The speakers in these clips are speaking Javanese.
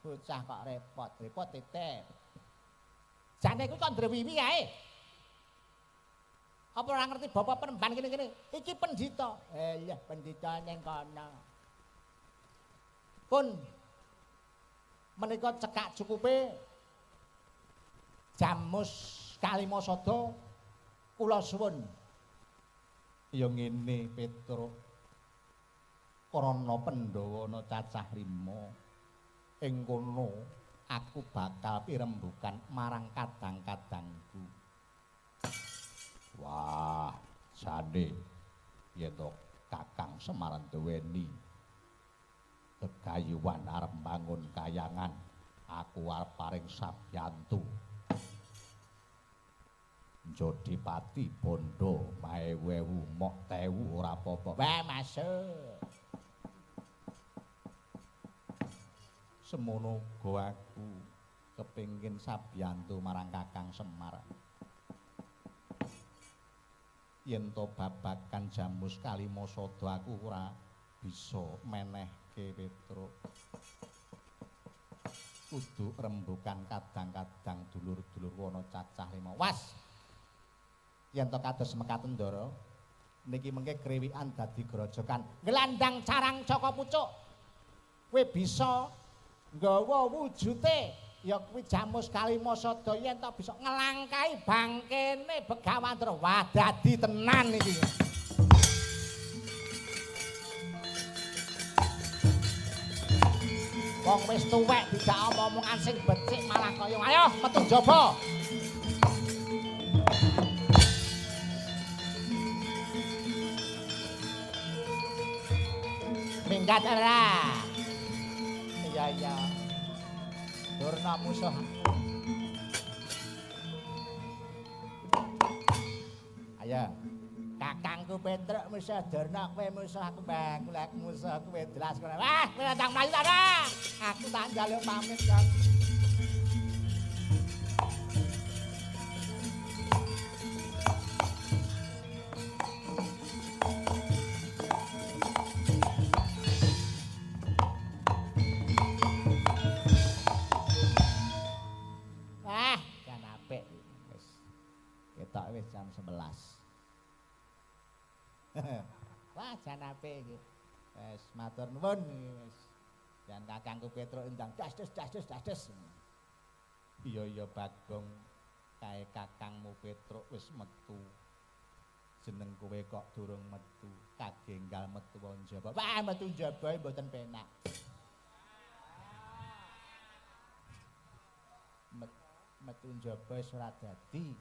bocah kok repot titip. Jane kuwi kok ndrewiwi kae. Apa ora ngerti bapak penemban kene-kene? Iki pendhita. Iya, pendhita ning kono. Pun menika cekak cukupe Jamus Kalimasada kula suwun. Ya ngene Petruk. Krana Pandhawa ana cacah 5. Ing kono aku bakal pirembugan marang kadang-kadangku. Wah, jane yen to Kakang Semar duweni gegayuhan arep bangun kayangan, aku arep paring sabyantu. Jodipati bondo maewewu mok tewu ora apa-apa. Wah, masuk. Semono uga aku kepengin sabyantu marang Kakang Semar. Yen to babakan Jamus Kalimasada aku ora bisa menehke Petruk. Kudu rembukan kadang-kadang dulur-dulur wana cacah 5. Was. Yen to kados mekaten Ndara, niki mengke krewikan dadi grojokan. Nglandang carang Caka Pucuk. Kowe bisa nggawa wujute ya kuwi Jamus Kalimasada yen to bisa ngelangkai bangkene Begawandra. Wah, dadi tenan iki. Wong wis tuwek dijak omong-omongan sing becik malah kaya ayo metu njaba. Minggat ora. Iya. Durna musuh. Ayo. Kakangku Petruk musuh Durna kowe musuh aku bang. Lek musuh kowe jelas kowe. Wah, kowe ndang mlayu ta. Aku tak njaluk pamit kan. Ketok wis jam 11. Wah, jan apik iki. Wis matur nuwun wis. Jan Kakangku Petruk endang das. Iya Bagong. Kae Kakangmu Petruk wis metu. Jeneng kowe kok durung metu. Kagenggal metu njaba. Wah, metu njaba mboten penak. Metu njaba wis ora dadi.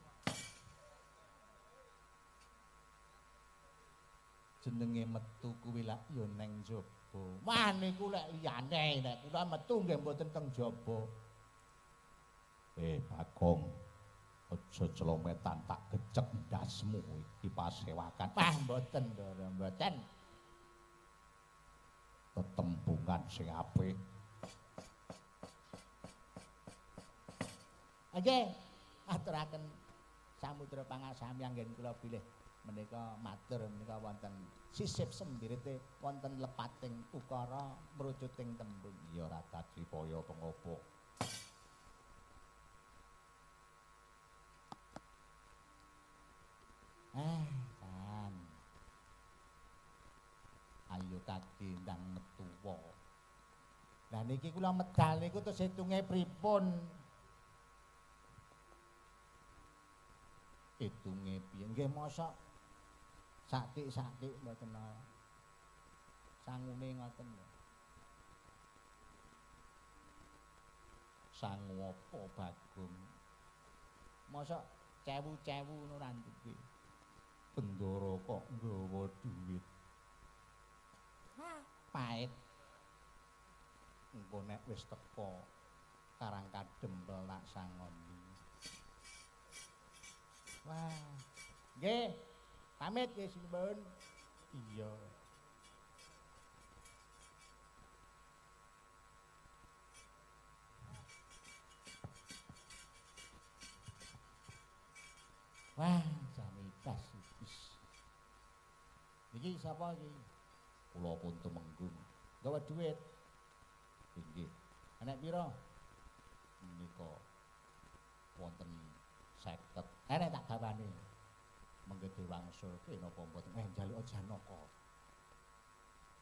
Jenenge metu kuwi lak ya neng jaba. Wah niku lek liyane nek kula metu nggih mboten teng jaba. Bagong, aja celometan tak gecek ndasmu iki pasewakan. Wah mboten, Ndara, mboten. Tetembungan sing apik. Nggih, aturaken samudra pangasami anggen kula bilih. Menika matur menika wonten sisip sembirite wonten lepating ukara mrujuting tembung ya ora dadi kaya pengopo. Kan. Ayo kaki ndang metu wae. Lah niki kula medal niku terus hitunge pripun? Hitunge piye? Nggih mosok saktik mboten sangune ngoten lho. Sangu apa Bagong? Mosok cewu-cewu ngono ra nduwe. Bendara kok nggawa dhuwit. Pait. Engko nek wis teko Karang Kadempel nak sangoni. Wah. Nggih. Pamit ya Simbon. Iya. Wah, jamitas wis. Iki sapa iki? Kula pun tumenggung. Gawa dhuwit. Inggih. Enek pira? Menika wonten 50. Enek tak gawani. Mengke diwangsulke napa mboten njaluk Janaka.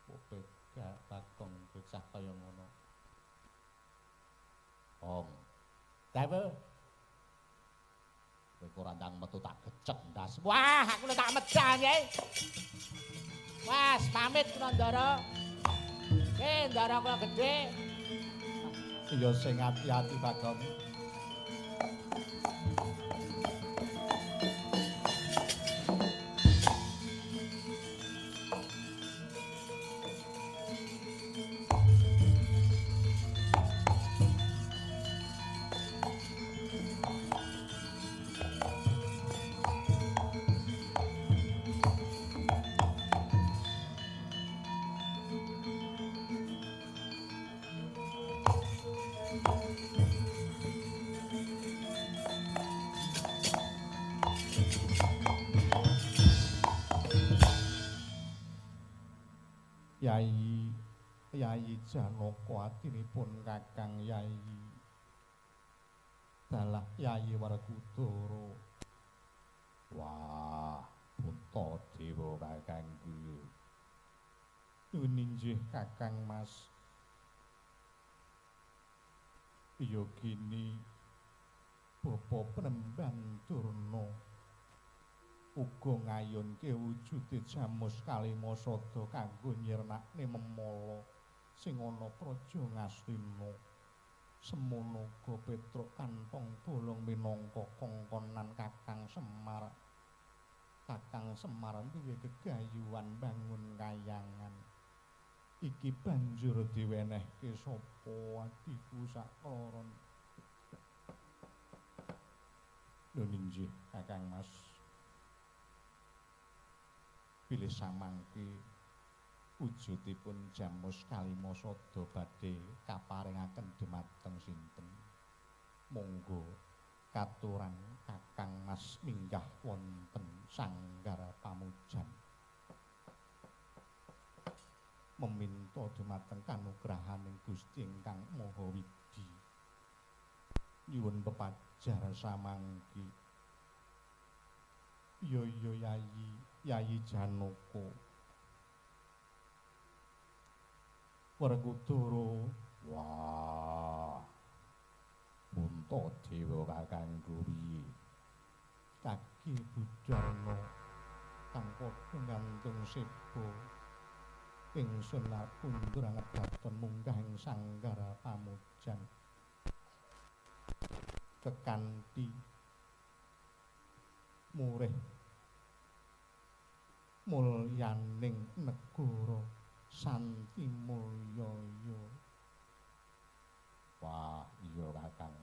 Kok bega Bagong bocah kaya ngono. Om. Dewe. Kowe ora ndang metu tak gecek ndas. Wah, aku lho tak medal nggih. Mas, pamit kula Ndara. Ndara kula gedhe. Iya sing ati-ati Bagong. Yai Janaka atinipun Kakang Yai dalah Yai Werkudara. Wah, Puntadewa kakangku. Nuwun inggih Kakang Mas. Iya gini Bapa Penemban Durna uga ngayunke wujude Jamus Kalimasada kanggo nyirnakne memala sing ana praja Ngastina. Semono uga Petruk kantong bolong minangka kongkonan Kakang Semar. Kakang Semar duwe gegayuhan bangun kayangan. Iki banjur diwenehke sapa adiku sakloron. Lho inggih Kakang Mas. Bilih samangke wujudipun Jamus Kalimasada badhe kaparingaken dumateng sinten. Monggo katuran Kakang Mas minggah wonten sanggar pamujan. Meminta dumateng kanugrahaning Gusti ingkang Maha Widhi. Nyuwun pepajar samangke. Iya Yai Janaka. Werkudara. Wah. Puntadewa kakangku piye? Kaki Budarna kang padha ngantung seba. Ingsun pundur ngedhaton munggah ing sanggar pamujan. Kekanthi murih mulyaning negara Santi Mulyaya. Wah, iya Kakang.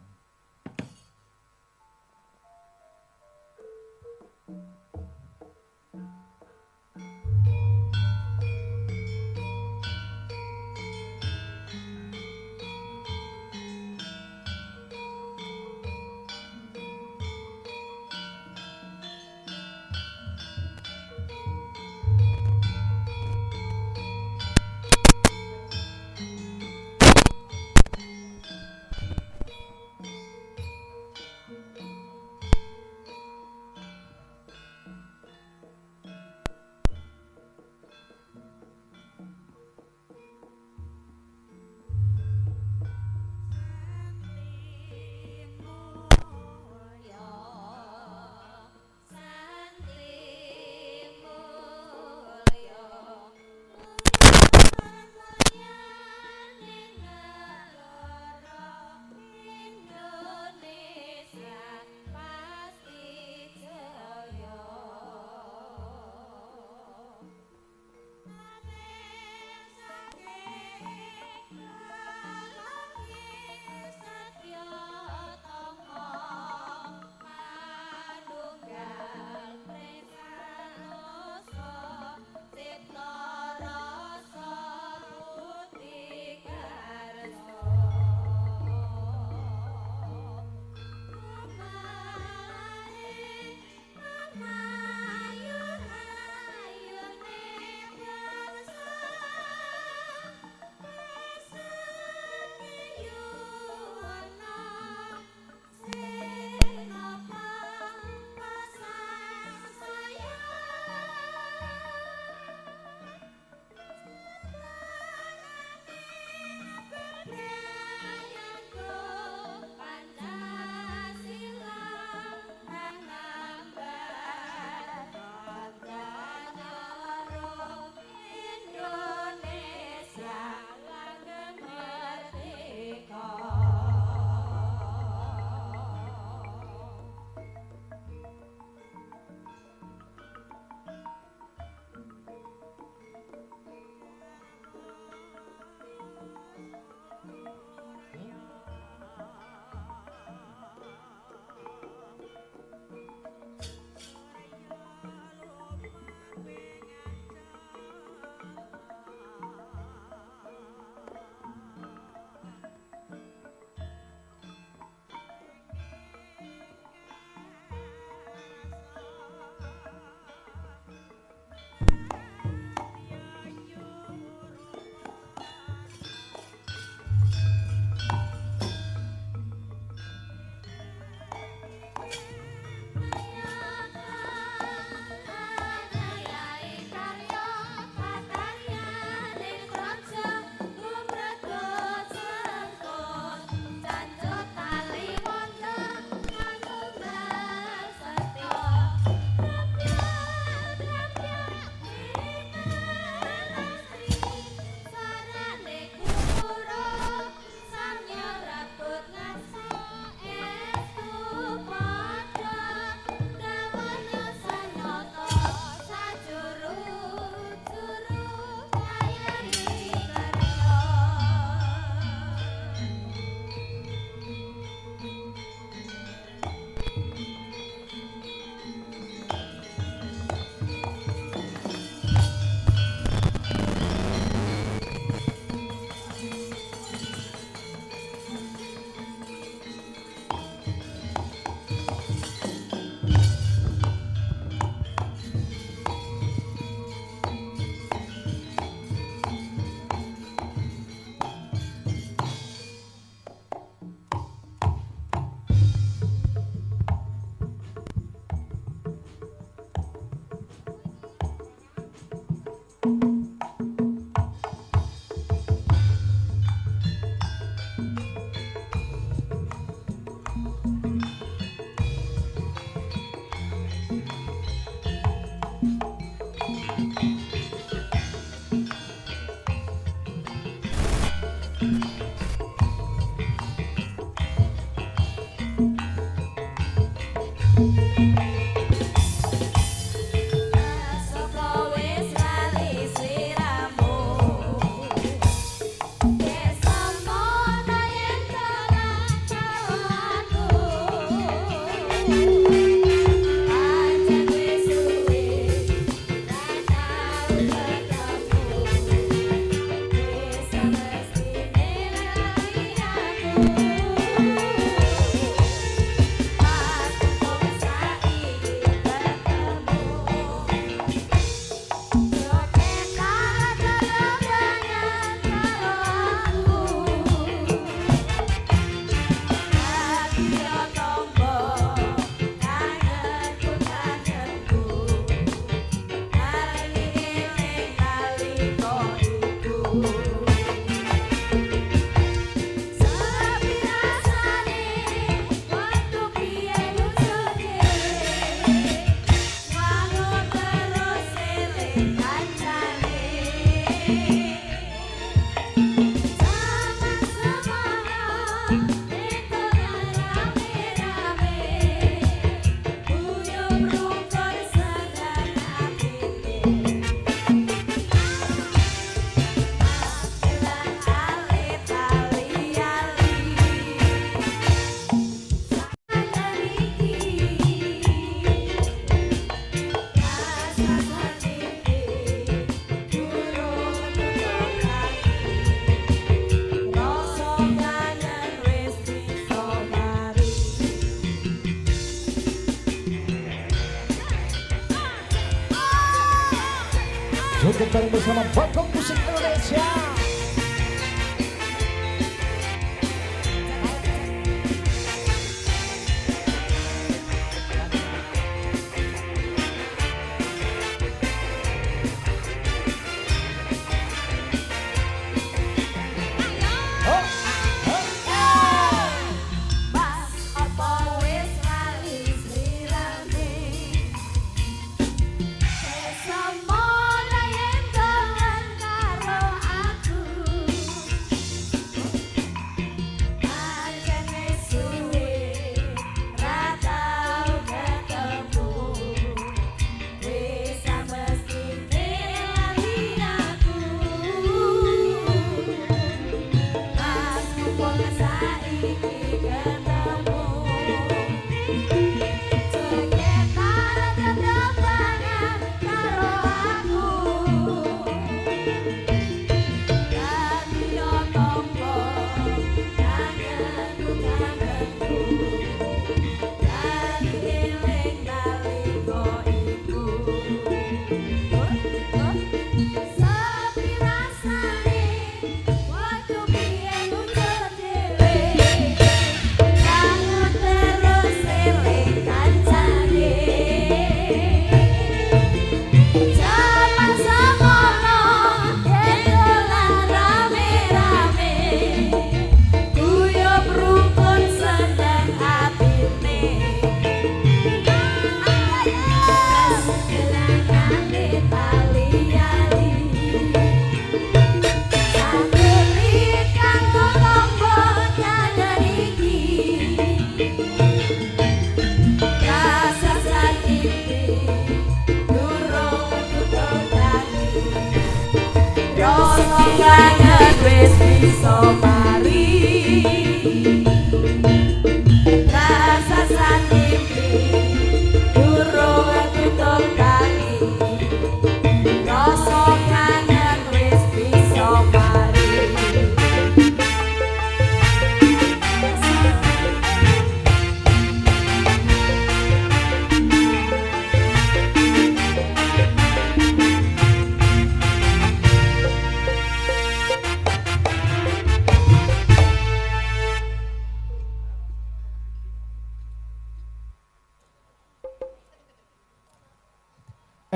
joget bareng bersama Bagong Musik Indonesia.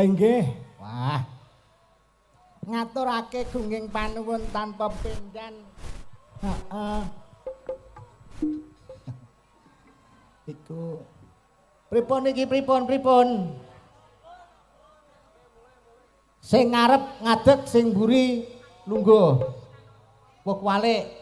Enggih. Wah. Ngaturake gunging panuwun tanpa pindhan. Heeh. Iku pripun iki pripun? Sing ngarep ngadeg sing mburi lungguh. Wuk walik.